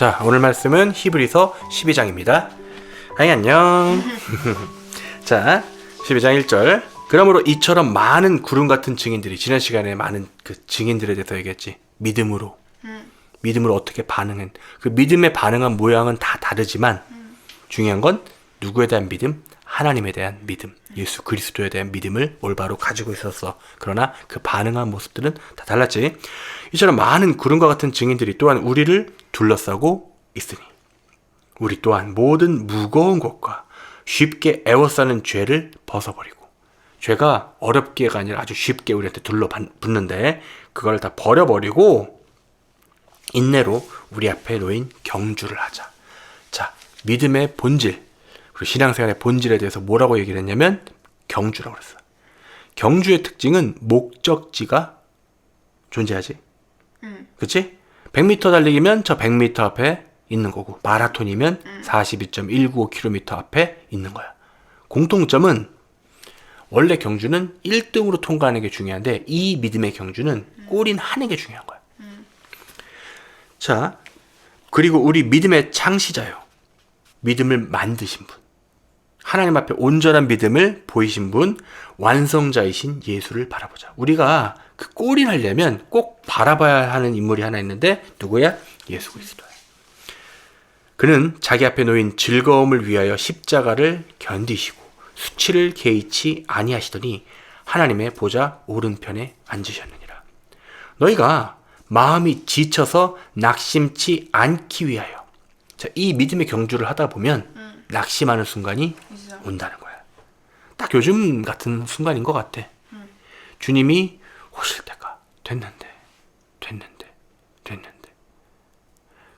자, 오늘 말씀은 히브리서 12장입니다. 아이, 안녕. 자, 12장 1절. 그러므로 이처럼 많은 구름 같은 증인들이, 지난 시간에 많은 그 증인들에 대해서 얘기했지. 믿음으로 어떻게 반응한, 그 믿음에 반응한 모양은 다 다르지만 중요한 건 누구에 대한 믿음? 하나님에 대한 믿음, 예수 그리스도에 대한 믿음을 올바로 가지고 있었어. 그러나 그 반응한 모습들은 다 달랐지. 이처럼 많은 구름과 같은 증인들이 또한 우리를 둘러싸고 있으니 우리 또한 모든 무거운 것과 쉽게 애워싸는 죄를 벗어버리고, 죄가 어렵게가 아니라 아주 쉽게 우리한테 둘러붙는데 그걸 다 버려버리고 인내로 우리 앞에 놓인 경주를 하자. 자, 믿음의 본질, 그리고 신앙생활의 본질에 대해서 뭐라고 얘기를 했냐면 경주라고 그랬어. 경주의 특징은 목적지가 존재하지. 그치? 100m 달리기면 저 100m 앞에 있는 거고, 마라톤이면 42.195km 앞에 있는 거야. 공통점은 원래 경주는 1등으로 통과하는 게 중요한데 이 믿음의 경주는 골인 하는 게 중요한 거야. 자, 그리고 우리 믿음의 창시자요, 믿음을 만드신 분, 하나님 앞에 온전한 믿음을 보이신 분, 완성자이신 예수를 바라보자. 우리가 그 골인하려면 꼭 바라봐야 하는 인물이 하나 있는데 누구야? 예수 그리스도야. 그는 자기 앞에 놓인 즐거움을 위하여 십자가를 견디시고 수치를 개의치 아니하시더니 하나님의 보좌 오른편에 앉으셨느니라. 너희가 마음이 지쳐서 낙심치 않기 위하여. 자, 이 믿음의 경주를 하다 보면 낙심하는 순간이 온다는 거야. 딱 요즘 같은 순간인 것 같아. 주님이 오실 때가 됐는데.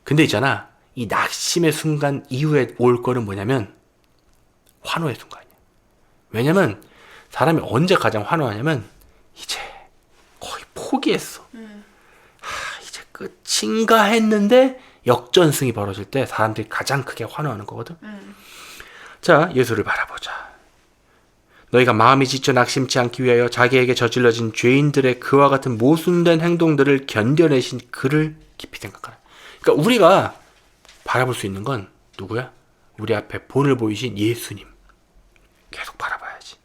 근데 있잖아, 이 낙심의 순간 이후에 올 거는 뭐냐면 환호의 순간이야. 왜냐면 사람이 언제 가장 환호하냐면 이제 거의 포기했어. 이제 끝인가 했는데 역전승이 벌어질 때 사람들이 가장 크게 환호하는 거거든. 자, 예수를 바라보자. 너희가 마음이 지쳐 낙심치 않기 위하여 자기에게 저질러진 죄인들의 그와 같은 모순된 행동들을 견뎌내신 그를 깊이 생각하라. 그러니까 우리가 바라볼 수 있는 건 누구야? 우리 앞에 본을 보이신 예수님. 계속 바라봐야지.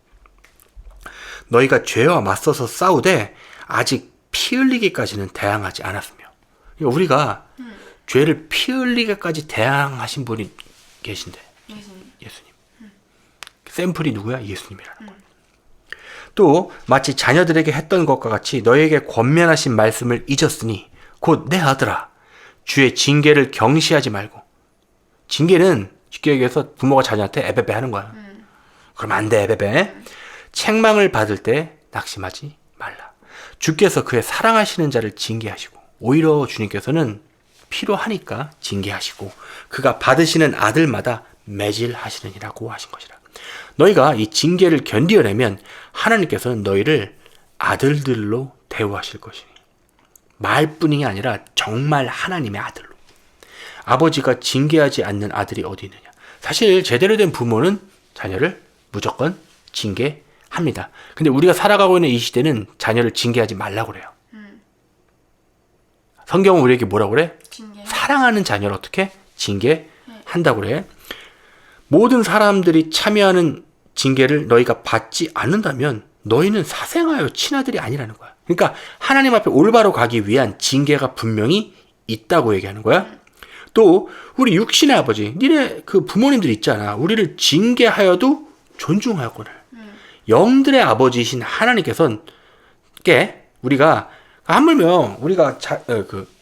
너희가 죄와 맞서서 싸우되 아직 피 흘리기까지는 대항하지 않았으며. 그러니까 우리가 죄를 피 흘리기까지 대항하신 분이 계신데, 예수님. 샘플이 누구야? 예수님이라는 거야. 또 마치 자녀들에게 했던 것과 같이 너희에게 권면하신 말씀을 잊었으니 곧 내 아들아, 주의 징계를 경시하지 말고. 징계는 쉽게 얘기해서 부모가 자녀한테 에베베 하는 거야. 그럼 안 돼, 에베베. 책망을 받을 때 낙심하지 말라. 주께서 그의 사랑하시는 자를 징계하시고, 오히려 주님께서는 필요하니까 징계하시고 그가 받으시는 아들마다 매질하시느니라고 하신 것이라. 너희가 이 징계를 견디어내면 하나님께서는 너희를 아들들로 대우하실 것이니, 말뿐이 아니라 정말 하나님의 아들로. 아버지가 징계하지 않는 아들이 어디 있느냐. 사실 제대로 된 부모는 자녀를 무조건 징계합니다. 근데 우리가 살아가고 있는 이 시대는 자녀를 징계하지 말라고 그래요. 성경은 우리에게 뭐라고 그래? 사랑하는 자녀를 어떻게? 징계한다고 그래. 모든 사람들이 참여하는 징계를 너희가 받지 않는다면 너희는 사생하여 친아들이 아니라는 거야. 그러니까 하나님 앞에 올바로 가기 위한 징계가 분명히 있다고 얘기하는 거야. 또 우리 육신의 아버지, 니네 그 부모님들 있잖아. 우리를 징계하여도 존중하거늘. 영들의 아버지이신 하나님께서는 우리가 하물며 우리가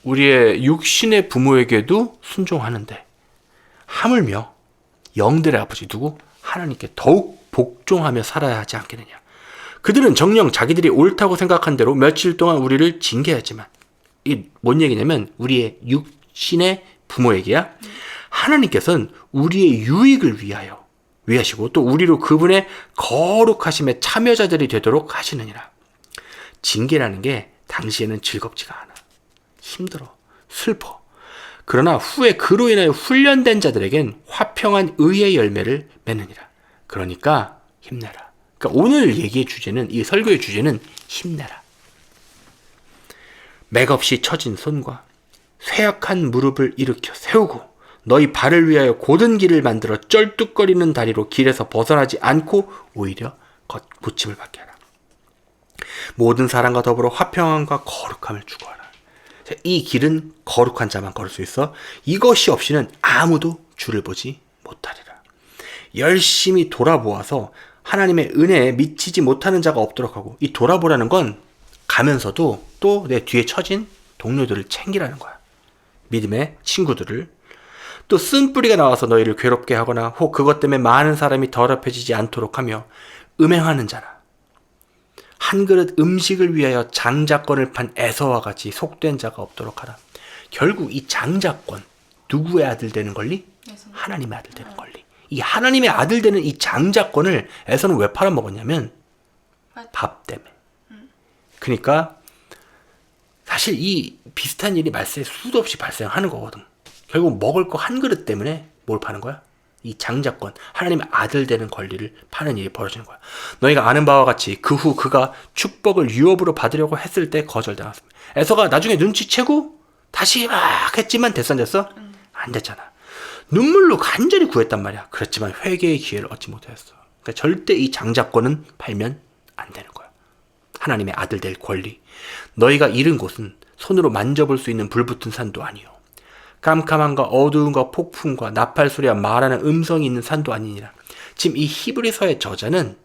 우리의 육신의 부모에게도 순종하는데 하물며 영들의 아버지 누구? 하나님께 더욱 복종하며 살아야 하지 않겠느냐. 그들은 정녕 자기들이 옳다고 생각한 대로 며칠 동안 우리를 징계하지만, 이게 뭔 얘기냐면 우리의 육신의 부모에게야 하나님께서는 우리의 유익을 위하시고 또 우리로 그분의 거룩하심의 참여자들이 되도록 하시느니라. 징계라는 게 당시에는 즐겁지가 않아. 힘들어. 슬퍼. 그러나 후에 그로 인하여 훈련된 자들에겐 화평한 의의 열매를 맺느니라. 그러니까 힘내라. 그러니까 오늘 얘기의 주제는, 이 설교의 주제는 힘내라. 맥없이 처진 손과 쇠약한 무릎을 일으켜 세우고 너희 발을 위하여 곧은 길을 만들어 쩔뚝거리는 다리로 길에서 벗어나지 않고 오히려 고침을 받게 하라. 모든 사람과 더불어 화평함과 거룩함을 추구하라. 이 길은 거룩한 자만 걸을 수 있어. 이것이 없이는 아무도 주를 보지 못하리라. 열심히 돌아보아서 하나님의 은혜에 미치지 못하는 자가 없도록 하고, 이 돌아보라는 건 가면서도 또 내 뒤에 처진 동료들을 챙기라는 거야. 믿음의 친구들을. 또 쓴뿌리가 나와서 너희를 괴롭게 하거나 혹 그것 때문에 많은 사람이 더럽혀지지 않도록 하며 음행하는 자나 한 그릇 음식을 위하여 장자권을 판 에서와 같이 속된 자가 없도록 하라. 결국 이 장자권, 누구의 아들 되는 권리? 하나님의 아들 되는 권리. 이 하나님의 아들 되는 이 장자권을 에서는 왜 팔아먹었냐면 밥 때문에. 그러니까 사실 이 비슷한 일이 수도 없이 발생하는 거거든. 결국 먹을 거 한 그릇 때문에 뭘 파는 거야? 이 장자권, 하나님의 아들 되는 권리를 파는 일이 벌어지는 거야. 너희가 아는 바와 같이 그 후 그가 축복을 유업으로 받으려고 했을 때 거절당했습니다. 에서가 나중에 눈치채고 다시 막 했지만 됐어 안 됐어? 안 됐잖아. 눈물로 간절히 구했단 말이야. 그렇지만 회개의 기회를 얻지 못했어. 그러니까 절대 이 장자권은 팔면 안 되는 거야. 하나님의 아들 될 권리. 너희가 잃은 곳은 손으로 만져볼 수 있는 불붙은 산도 아니요 깜깜함과 어두움과 폭풍과 나팔소리와 말하는 음성이 있는 산도 아니니라. 지금 이 히브리서의 저자는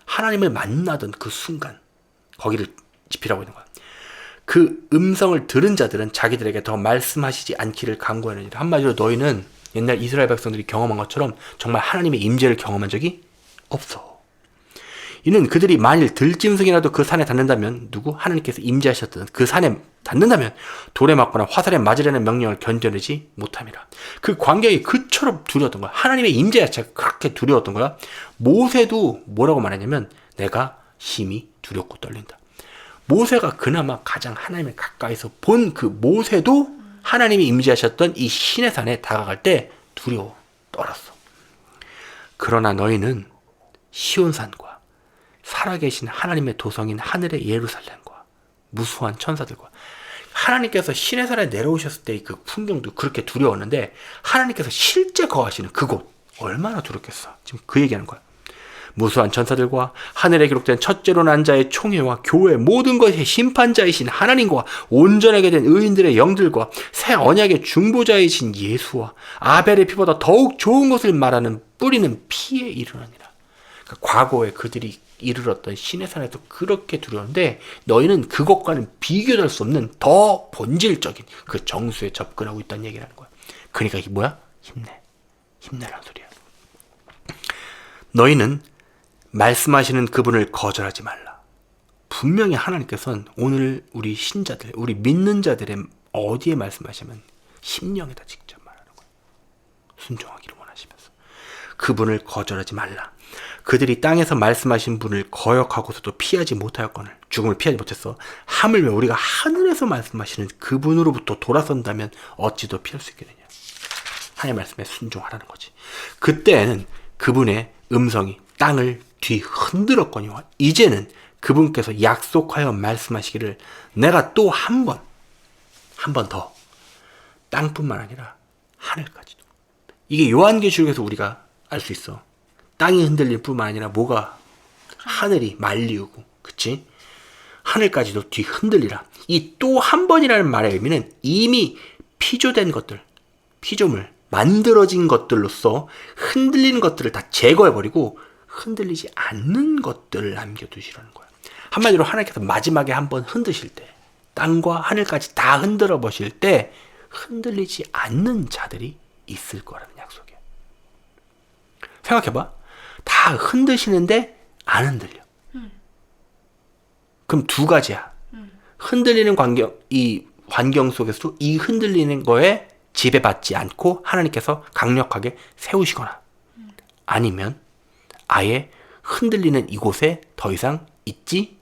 하나님을 만나던 그 순간 거기를 지피라고 있는 거야. 그 음성을 들은 자들은 자기들에게 더 말씀하시지 않기를 간구하느니라. 한마디로 너희는 옛날 이스라엘 백성들이 경험한 것처럼 정말 하나님의 임재를 경험한 적이 없어. 이는 그들이 만일 들짐승이라도 그 산에 닿는다면, 누구? 하나님께서 임재하셨던 그 산에 닿는다면 돌에 맞거나 화살에 맞으려는 명령을 견뎌내지 못함이라. 그 광경이 그처럼 두려웠던 거야. 하나님의 임재 자체가 그렇게 두려웠던 거야. 모세도 뭐라고 말했냐면 내가 힘이 두렵고 떨린다. 모세가 그나마 가장 하나님을 가까이서 본 그 모세도 하나님이 임재하셨던 이 신의 산에 다가갈 때 두려워 떨었어. 그러나 너희는 시온산과 살아계신 하나님의 도성인 하늘의 예루살렘과 무수한 천사들과 하나님께서 신의 산에 내려오셨을 때의 그 풍경도 그렇게 두려웠는데 하나님께서 실제 거하시는 그곳 얼마나 두렵겠어. 지금 그 얘기하는 거야. 무수한 천사들과 하늘에 기록된 첫째로 난 자의 총회와 교회 모든 것의 심판자이신 하나님과 온전하게 된 의인들의 영들과 새 언약의 중보자이신 예수와 아벨의 피보다 더욱 좋은 것을 말하는 뿌리는 피에 이르느니라. 그러니까 과거에 그들이 이르렀던 신의 산에서 그렇게 두려운데 너희는 그것과는 비교될 수 없는 더 본질적인 그 정수에 접근하고 있다는 얘기라는 거야. 그러니까 이게 뭐야? 힘내라는 소리야. 너희는 말씀하시는 그분을 거절하지 말라. 분명히 하나님께서는 오늘 우리 신자들, 우리 믿는 자들의 어디에 말씀하시면 심령에다 직접 말하는 거야. 순종하기를 원하시면서. 그분을 거절하지 말라. 그들이 땅에서 말씀하신 분을 거역하고서도 피하지 못하였거늘 죽음을 피하지 못했어. 하물며 우리가 하늘에서 말씀하시는 그분으로부터 돌아선다면 어찌 더 피할 수 있겠느냐. 하나님의 말씀에 순종하라는 거지. 그때에는 그분의 음성이 땅을 뒤흔들었거니와 이제는 그분께서 약속하여 말씀하시기를 내가 또 한 번 더 땅뿐만 아니라 하늘까지도. 이게 요한계시록에서 우리가 알 수 있어. 땅이 흔들릴 뿐만 아니라 뭐가? 하늘이 말리우고, 그치? 하늘까지도 뒤흔들리라. 이 또 한 번이라는 말의 의미는 이미 피조된 것들, 피조물, 만들어진 것들로서 흔들리는 것들을 다 제거해버리고 흔들리지 않는 것들을 남겨두시라는 거야. 한마디로 하나님께서 마지막에 한번 흔드실 때, 땅과 하늘까지 다 흔들어 보실 때 흔들리지 않는 자들이 있을 거라는 약속이야. 생각해봐. 다 흔드시는데 안 흔들려. 그럼 두 가지야. 흔들리는 이 환경 속에서도 이 흔들리는 거에 지배받지 않고 하나님께서 강력하게 세우시거나 아니면 아예 흔들리는 이곳에 더 이상 있지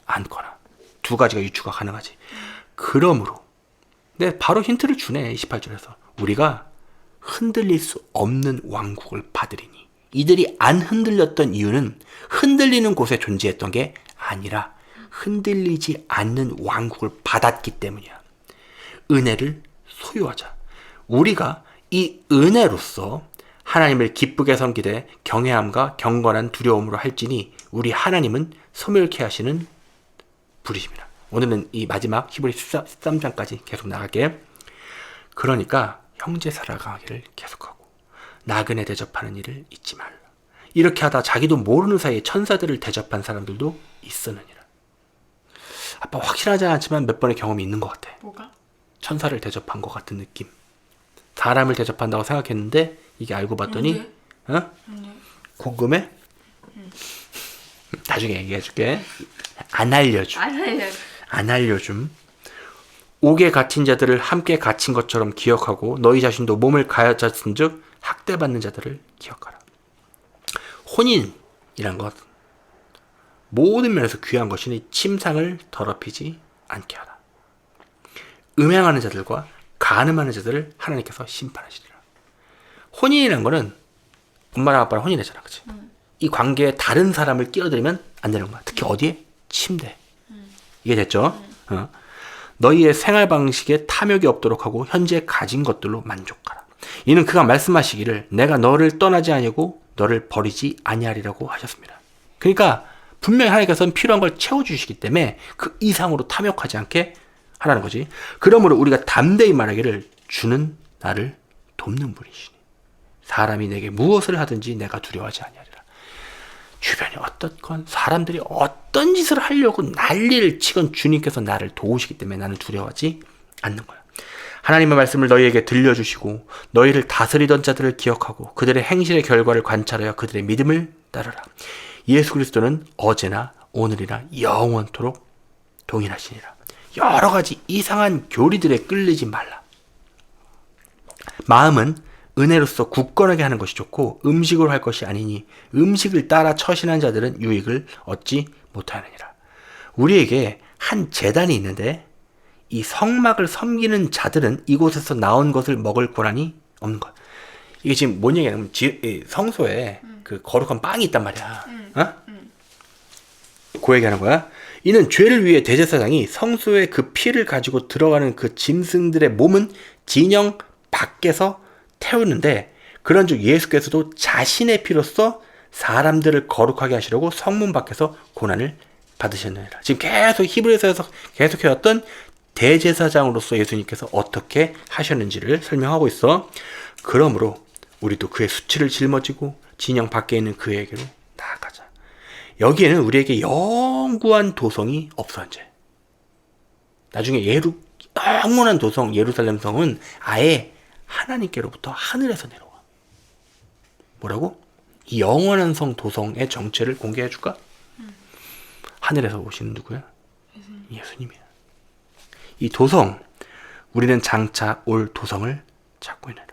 않거나. 두 가지가 유추가 가능하지. 그러므로 바로 힌트를 주네. 28절에서 우리가 흔들릴 수 없는 왕국을 받으리니. 이들이 안 흔들렸던 이유는 흔들리는 곳에 존재했던 게 아니라 흔들리지 않는 왕국을 받았기 때문이야. 은혜를 소유하자. 우리가 이 은혜로서 하나님을 기쁘게 섬기되 경외함과 경건한 두려움으로 할지니 우리 하나님은 소멸케 하시는 분이십니다. 오늘은 이 마지막 히브리 13장까지 계속 나갈게. 그러니까 형제 살아가기를 계속하고 나그네 대접하는 일을 잊지 말라. 이렇게 하다 자기도 모르는 사이에 천사들을 대접한 사람들도 있었느니라. 아빠 확실하지 않지만 몇 번의 경험이 있는 것 같아. 뭐가? 천사를 대접한 것 같은 느낌. 사람을 대접한다고 생각했는데 이게 알고 봤더니 궁금해? 나중에 얘기해줄게. 안 알려줘. 안 알려줌. 옥에 갇힌 자들을 함께 갇힌 것처럼 기억하고 너희 자신도 몸을 가졌은 즉 학대받는 자들을 기억하라. 혼인이란 것 모든 면에서 귀한 것이니 침상을 더럽히지 않게 하라. 음행하는 자들과 간음하는 자들을 하나님께서 심판하시리라. 혼인이란 거는 엄마랑 아빠랑 혼인했잖아, 그치? 이 관계에 다른 사람을 끼어들이면 안 되는 거야. 특히 어디에? 침대. 이게 됐죠? 너희의 생활 방식에 탐욕이 없도록 하고 현재 가진 것들로 만족하라. 이는 그가 말씀하시기를 내가 너를 떠나지 아니하고 너를 버리지 아니하리라고 하셨습니다. 그러니까 분명히 하나님께서는 필요한 걸 채워주시기 때문에 그 이상으로 탐욕하지 않게 하라는 거지. 그러므로 우리가 담대히 말하기를 주는 나를 돕는 분이시니 사람이 내게 무엇을 하든지 내가 두려워하지 아니하리라. 주변이 어떻건 사람들이 어떤 짓을 하려고 난리를 치건 주님께서 나를 도우시기 때문에 나는 두려워하지 않는 거야. 하나님의 말씀을 너희에게 들려주시고 너희를 다스리던 자들을 기억하고 그들의 행실의 결과를 관찰하여 그들의 믿음을 따르라. 예수 그리스도는 어제나 오늘이나 영원토록 동일하시니라. 여러 가지 이상한 교리들에 끌리지 말라. 마음은 은혜로서 굳건하게 하는 것이 좋고 음식으로 할 것이 아니니 음식을 따라 처신한 자들은 유익을 얻지 못하느니라. 우리에게 한 제단이 있는데 이 성막을 섬기는 자들은 이곳에서 나온 것을 먹을 권한이 없는 것. 이게 지금 뭔 얘기냐면 성소에 그 거룩한 빵이 있단 말이야. 그 얘기하는 거야. 이는 죄를 위해 대제사장이 성소에 그 피를 가지고 들어가는 그 짐승들의 몸은 진영 밖에서 태우는데 그런즉 예수께서도 자신의 피로써 사람들을 거룩하게 하시려고 성문 밖에서 고난을 받으셨느니라. 지금 계속 히브리서에서 계속해왔던 대제사장으로서 예수님께서 어떻게 하셨는지를 설명하고 있어. 그러므로 우리도 그의 수치를 짊어지고 진영 밖에 있는 그에게로 나아가자. 여기에는 우리에게 영구한 도성이 없어. 이제 나중에 영원한 도성 예루살렘 성은 아예 하나님께로부터 하늘에서 내려와. 뭐라고? 이 영원한 성 도성의 정체를 공개해 줄까? 하늘에서 오시는 누구야? 예수님이야. 이 도성, 우리는 장차 올 도성을 찾고 있느라.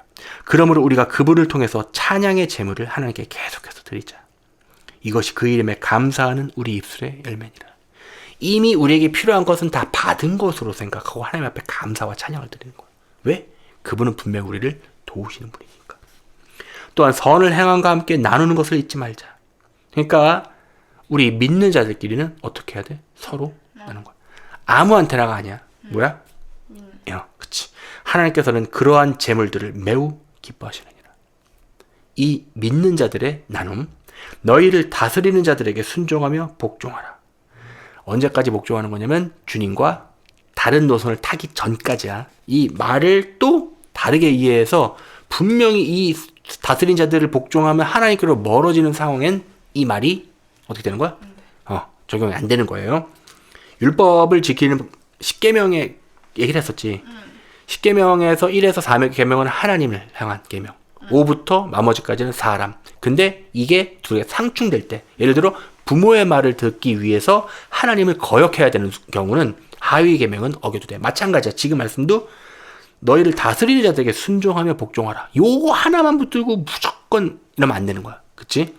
그러므로 우리가 그분을 통해서 찬양의 제물을 하나님께 계속해서 드리자. 이것이 그 이름에 감사하는 우리 입술의 열매니라. 이미 우리에게 필요한 것은 다 받은 것으로 생각하고 하나님 앞에 감사와 찬양을 드리는 거야. 왜? 그분은 분명 우리를 도우시는 분이니까. 또한 선을 행함과 함께 나누는 것을 잊지 말자. 그러니까 우리 믿는 자들끼리는 어떻게 해야 돼? 서로 나누는 거야. 아무한테나가 아니야. 뭐야? 그치. 하나님께서는 그러한 재물들을 매우 기뻐하시느니라. 이 믿는 자들의 나눔, 너희를 다스리는 자들에게 순종하며 복종하라. 언제까지 복종하는 거냐면 주님과 다른 노선을 타기 전까지야. 이 말을 또 다르게 이해해서 분명히 이 다스린 자들을 복종하면 하나님께로 멀어지는 상황엔 이 말이 어떻게 되는 거야? 적용이 안 되는 거예요. 율법을 지키는 10계명에 얘기를 했었지. 10계명에서 1에서 4계명은 하나님을 향한 계명. 5부터 나머지까지는 사람. 근데 이게 두 개가 상충될 때, 예를 들어 부모의 말을 듣기 위해서 하나님을 거역해야 되는 경우는 하위 계명은 어겨도 돼. 마찬가지야. 지금 말씀도 너희를 다스리는 자들에게 순종하며 복종하라. 요거 하나만 붙들고 무조건 이러면 안 되는 거야. 그치?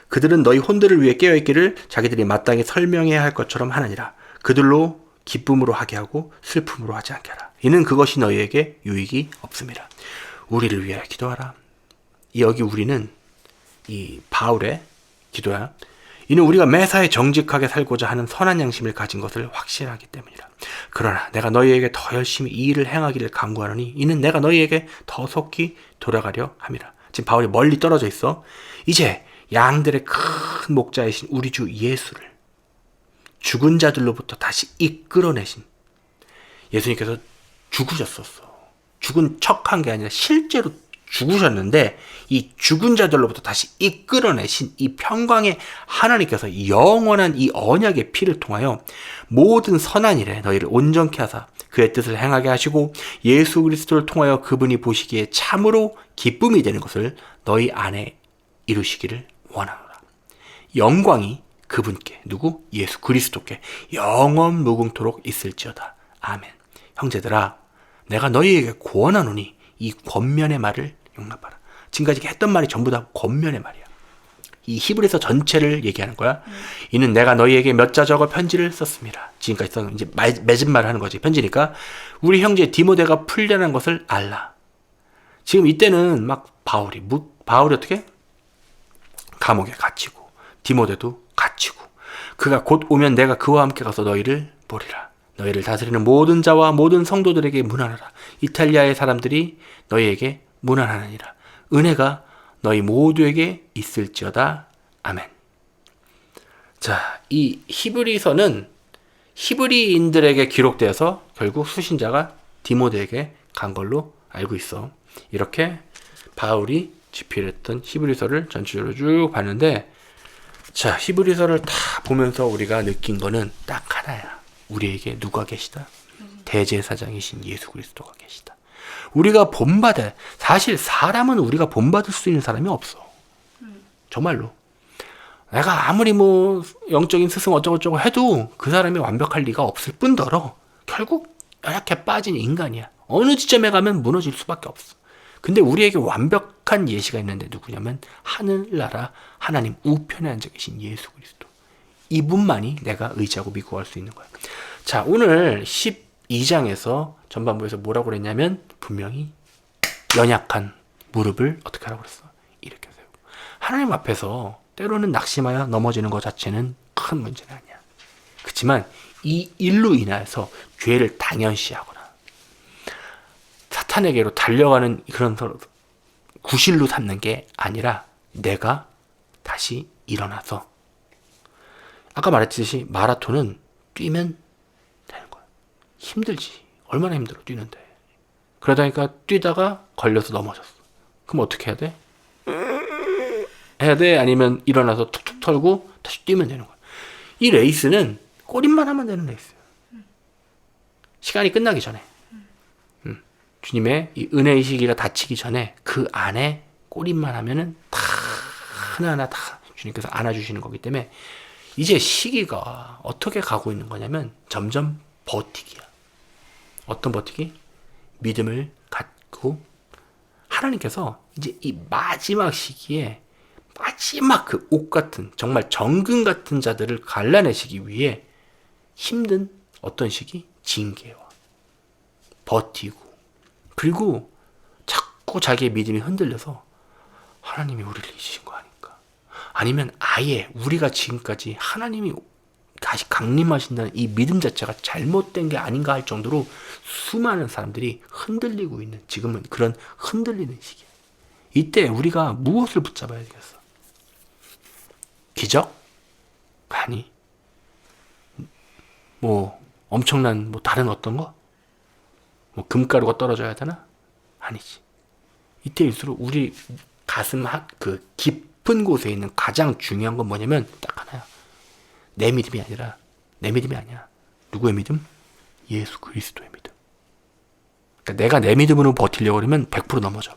그들은 너희 혼들을 위해 깨어있기를 자기들이 마땅히 설명해야 할 것처럼 하느니라. 그들로 기쁨으로 하게 하고 슬픔으로 하지 않게 하라. 이는 그것이 너희에게 유익이 없음이라. 우리를 위하여 기도하라. 여기 우리는 이 바울의 기도야. 이는 우리가 매사에 정직하게 살고자 하는 선한 양심을 가진 것을 확신하기 때문이라. 그러나 내가 너희에게 더 열심히 이 일을 행하기를 간구하노니 이는 내가 너희에게 더 속히 돌아가려 함이라. 지금 바울이 멀리 떨어져 있어. 이제 양들의 큰 목자이신 우리 주 예수를 죽은 자들로부터 다시 이끌어내신, 예수님께서 죽으셨었어. 죽은 척한 게 아니라 실제로 죽으셨는데 이 죽은 자들로부터 다시 이끌어내신 이 평강의 하나님께서 영원한 이 언약의 피를 통하여 모든 선한 일에 너희를 온전케 하사 그의 뜻을 행하게 하시고 예수 그리스도를 통하여 그분이 보시기에 참으로 기쁨이 되는 것을 너희 안에 이루시기를 원하노라. 영광이 그분께, 누구? 예수 그리스도께 영원 무궁토록 있을지어다. 아멘. 형제들아, 내가 너희에게 고언하노니 이 권면의 말을 용납하라. 지금까지 했던 말이 전부 다 권면의 말이야. 이 히브리서 전체를 얘기하는 거야. 이는 내가 너희에게 몇 자 적어 편지를 썼습니다. 지금까지 써 이제 맺은 말을 하는 거지. 편지니까 우리 형제 디모데가 풀려난 것을 알라. 지금 이때는 막 바울이 어떻게? 감옥에 갇히고 디모데도 갇히고 그가 곧 오면 내가 그와 함께 가서 너희를 보리라. 너희를 다스리는 모든 자와 모든 성도들에게 문안하라. 이탈리아의 사람들이 너희에게 문안하느니라. 은혜가 너희 모두에게 있을지어다. 아멘. 자, 이 히브리서는 히브리인들에게 기록되어서 결국 수신자가 디모데에게 간 걸로 알고 있어. 이렇게 바울이 집필했던 히브리서를 전체적으로 쭉 봤는데, 자, 히브리서를 다 보면서 우리가 느낀 거는 딱 하나야. 우리에게 누가 계시다? 대제사장이신 예수 그리스도가 계시다. 우리가 본받아, 사실 사람은 우리가 본받을 수 있는 사람이 없어. 정말로. 내가 아무리 뭐 영적인 스승 어쩌고저쩌고 해도 그 사람이 완벽할 리가 없을 뿐더러 결국 연약해 빠진 인간이야. 어느 지점에 가면 무너질 수밖에 없어. 근데 우리에게 완벽한 예시가 있는데 누구냐면 하늘나라 하나님 우편에 앉아 계신 예수 그리스도. 이분만이 내가 의지하고 믿고 갈 수 있는 거야. 자, 오늘 12장에서 전반부에서 뭐라고 그랬냐면 분명히 연약한 무릎을 어떻게 하라고 그랬어? 이렇게 세우고. 하나님 앞에서 때로는 낙심하여 넘어지는 것 자체는 큰 문제는 아니야. 그렇지만 이 일로 인하여서 죄를 당연시하거나 사탄에게로 달려가는 그런 구실로 삼는 게 아니라 내가 다시 일어나서, 아까 말했듯이 마라톤은 뛰면 되는 거야. 힘들지. 얼마나 힘들어 뛰는데. 그러다 보니까 뛰다가 걸려서 넘어졌어. 그럼 어떻게 해야 돼? 해야 돼? 아니면 일어나서 툭툭 털고 다시 뛰면 되는 거야. 이 레이스는 꼬림만 하면 되는 레이스야. 시간이 끝나기 전에. 주님의 이 은혜의 시기가 닫히기 전에 그 안에 꼬림만 하면은 다 하나하나 다 주님께서 안아주시는 거기 때문에 이제 시기가 어떻게 가고 있는 거냐면 점점 버티기야. 어떤 버티기? 믿음을 갖고 하나님께서 이제 이 마지막 시기에 마지막 그 옥 같은 정말 정금 같은 자들을 갈라내시기 위해 힘든 어떤 시기? 징계와 버티고, 그리고 자꾸 자기의 믿음이 흔들려서 하나님이 우리를 잊으신 거 아닐까? 아니면 아예 우리가 지금까지 하나님이 다시 강림하신다는 이 믿음 자체가 잘못된 게 아닌가 할 정도로 수많은 사람들이 흔들리고 있는, 지금은 그런 흔들리는 시기야. 이때 우리가 무엇을 붙잡아야 되겠어? 기적? 아니. 뭐 엄청난 뭐 다른 어떤 거? 뭐 금가루가 떨어져야 되나? 아니지. 이때일수록 우리 가슴 그 깊은 곳에 있는 가장 중요한 건 뭐냐면 딱 하나야. 내 믿음이 아니라, 내 믿음이 아니야. 누구의 믿음? 예수 그리스도의 믿음. 그러니까 내가 내 믿음으로 버티려고 그러면 100% 넘어져.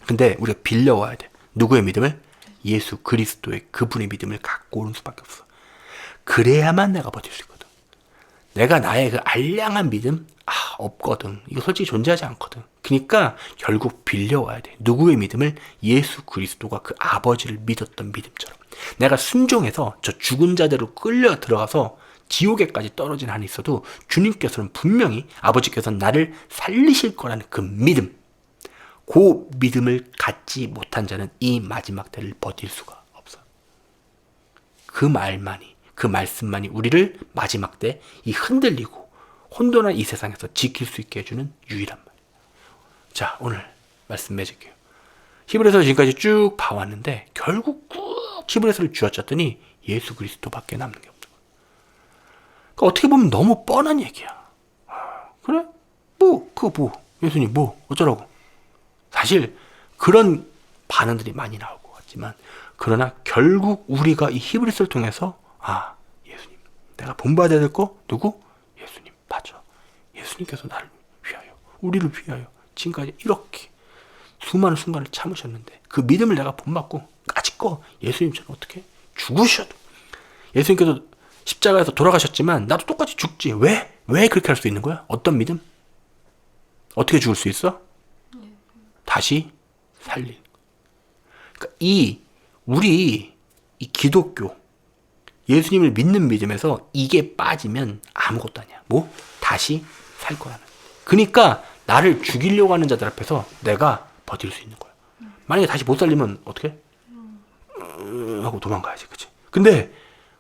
근데 우리가 빌려와야 돼. 누구의 믿음을? 예수 그리스도의 그분의 믿음을 갖고 오는 수밖에 없어. 그래야만 내가 버틸 수 있거든. 내가 나의 그 알량한 믿음? 없거든. 이거 솔직히 존재하지 않거든. 그러니까 결국 빌려와야 돼. 누구의 믿음을? 예수 그리스도가 그 아버지를 믿었던 믿음처럼. 내가 순종해서 저 죽은 자대로 끌려 들어가서 지옥에까지 떨어진 한이 있어도 주님께서는 분명히 아버지께서는 나를 살리실 거라는 그 믿음, 그 믿음을 갖지 못한 자는 이 마지막 때를 버틸 수가 없어. 그 말만이, 그 말씀만이 우리를 마지막 때 이 흔들리고 혼돈한 이 세상에서 지킬 수 있게 해주는 유일한 말. 자, 오늘 말씀 맺을게요. 히브리서 지금까지 쭉 봐왔는데 결국 꾹 히브리서를 쥐어짰더니 예수 그리스도밖에 남는 게 없는 거예요. 그러니까 어떻게 보면 너무 뻔한 얘기야. 그래? 예수님 어쩌라고? 사실 그런 반응들이 많이 나올 것 같지만, 그러나 결국 우리가 이 히브리서를 통해서 예수님, 내가 본받아야 될 거 누구? 예수님. 맞아. 예수님께서 나를 위하여, 우리를 위하여 지금까지 이렇게 수많은 순간을 참으셨는데 그 믿음을 내가 본받고 까짓거 예수님처럼 어떻게 죽으셔도, 예수님께서 십자가에서 돌아가셨지만 나도 똑같이 죽지. 왜 그렇게 할 수 있는 거야? 어떤 믿음? 어떻게 죽을 수 있어? 다시 살릴. 그러니까 우리 이 기독교 예수님을 믿는 믿음에서 이게 빠지면 아무것도 아니야. 다시 살 거야. 그러니까 나를 죽이려고 하는 자들 앞에서 내가 버틸 수 있는 거야. 만약에 다시 못 살리면 어떻게? 하고 도망가야지, 그치? 근데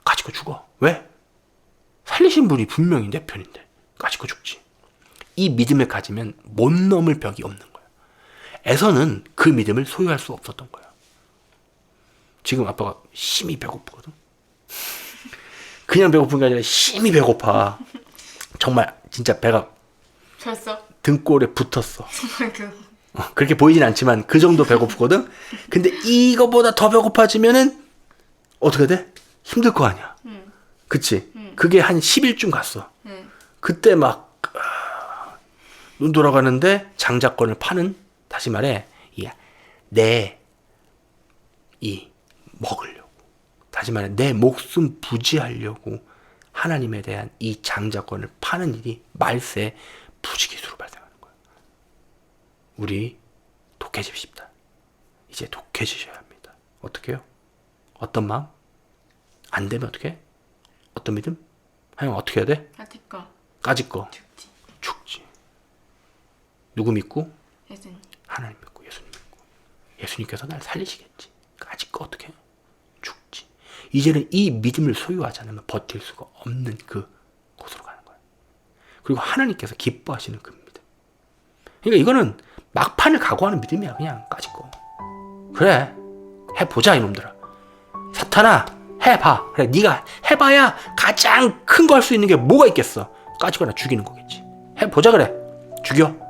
가지고 죽어. 왜? 살리신 분이 분명히 내 편인데 가지고 죽지. 이 믿음을 가지면 못 넘을 벽이 없는 거야. 에서는 그 믿음을 소유할 수 없었던 거야. 지금 아빠가 심히 배고프거든. 그냥 배고픈 게 아니라 심히 배고파. 정말 진짜 배가 졌어? 등골에 붙었어. 그렇게 보이진 않지만 그 정도 배고프거든. 근데 이거보다 더 배고파지면은 어떻게 돼? 힘들 거 아니야. 그치? 그게 한 10일쯤 갔어. 그때 막 눈 돌아가는데 장자권을 파는, 다시 말해 먹으려고, 다시 말해 내 목숨 부지하려고 하나님에 대한 이 장자권을 파는 일이 말세 부지기수로 발생하는 거야. 우리 독해집시다. 이제 독해지셔야 합니다. 어떻게 해요? 어떤 마음? 안 되면 어떻게 해? 어떤 믿음? 하영 어떻게 해야 돼? 까짓 거 죽지. 누구 믿고? 예수님. 하나님 믿고 예수님 믿고. 예수님께서 날 살리시겠지. 까짓 거 어떻게 해? 죽지. 이제는 이 믿음을 소유하지 않으면 버틸 수가 없는 그 곳으로 가는 거야. 그리고 하나님께서 기뻐하시는 그 믿음. 그러니까 이거는 막판을 각오하는 믿음이야. 그냥 까짓 거. 그래, 해보자 이놈들아. 사탄아, 해봐. 그래, 네가 해봐야 가장 큰 거 할 수 있는 게 뭐가 있겠어? 까짓거나 죽이는 거겠지. 해보자. 그래, 죽여.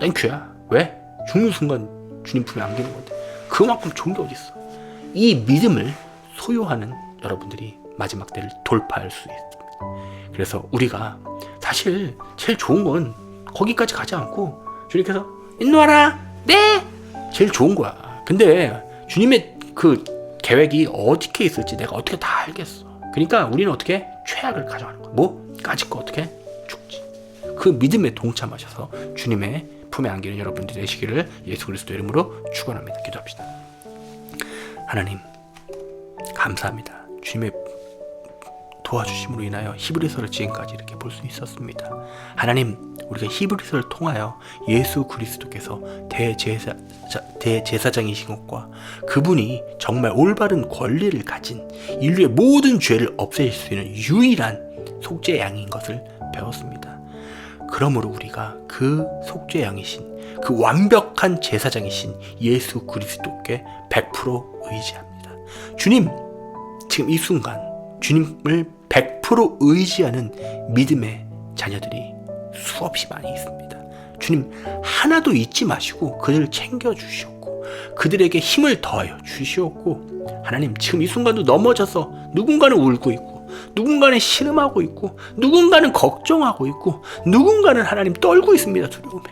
땡큐야. 왜? 죽는 순간 주님 품에 안기는 건데 그만큼 좋은 게 어딨어. 이 믿음을 소유하는 여러분들이 마지막 때를 돌파할 수 있습니다. 그래서 우리가 사실 제일 좋은 건 거기까지 가지 않고 주님께서 일로 와라. 네. 제일 좋은 거야. 근데 주님의 그 계획이 어떻게 있을지 내가 어떻게 다 알겠어. 그러니까 우리는 어떻게 최악을 가져가는 거야. 까짓 거 어떻게 죽지. 그 믿음에 동참하셔서 주님의 품에 안기는 여러분들이 되시기를 예수 그리스도 이름으로 축원합니다. 기도합시다. 하나님 감사합니다. 주님의 도와주심으로 인하여 히브리서를 지금까지 이렇게 볼 수 있었습니다. 하나님, 우리가 히브리서를 통하여 예수 그리스도께서 대제사장이신 것과 그분이 정말 올바른 권리를 가진 인류의 모든 죄를 없애실 수 있는 유일한 속죄 양인 것을 배웠습니다. 그러므로 우리가 그 속죄 양이신, 그 완벽한 제사장이신 예수 그리스도께 100% 의지합니다. 주님, 지금 이 순간 주님을 100% 의지하는 믿음의 자녀들이 수없이 많이 있습니다. 주님, 하나도 잊지 마시고 그들을 챙겨주시옵고 그들에게 힘을 더하여 주시옵고, 하나님, 지금 이 순간도 넘어져서 누군가는 울고 있고 누군가는 신음하고 있고 누군가는 걱정하고 있고 누군가는 하나님 떨고 있습니다. 두려움에.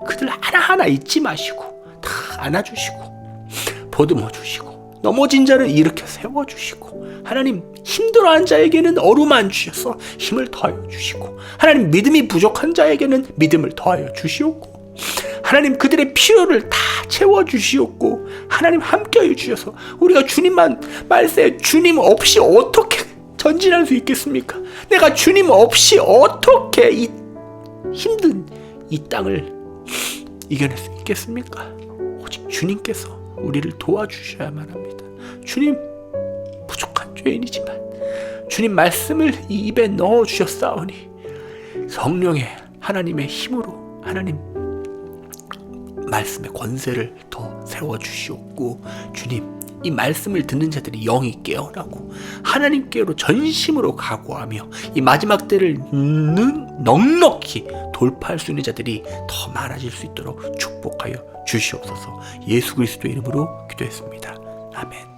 그들 하나하나 잊지 마시고 다 안아주시고 보듬어 주시고 넘어진 자를 일으켜 세워주시고, 하나님, 힘들어한 자에게는 어루만 주셔서 힘을 더하여 주시고, 하나님, 믿음이 부족한 자에게는 믿음을 더하여 주시옵고, 하나님, 그들의 필요를 다 채워주시옵고, 하나님, 함께하여 주셔서 우리가 주님만 말세 주님 없이 어떻게 전진할 수 있겠습니까? 내가 주님 없이 어떻게 이 힘든 이 땅을 이겨낼 수 있겠습니까? 오직 주님께서 우리를 도와주셔야만 합니다. 주님, 부족한 죄인이지만 주님 말씀을 이 입에 넣어 주셨사오니 성령의 하나님의 힘으로 하나님 말씀의 권세를 더 세워주시옵고, 주님 이 말씀을 듣는 자들이 영이 깨어나고 하나님께로 전심으로 각오하며 이 마지막 때를 넉넉히 돌파할 수 있는 자들이 더 많아질 수 있도록 축복하여 주시옵소서. 예수 그리스도의 이름으로 기도했습니다. 아멘.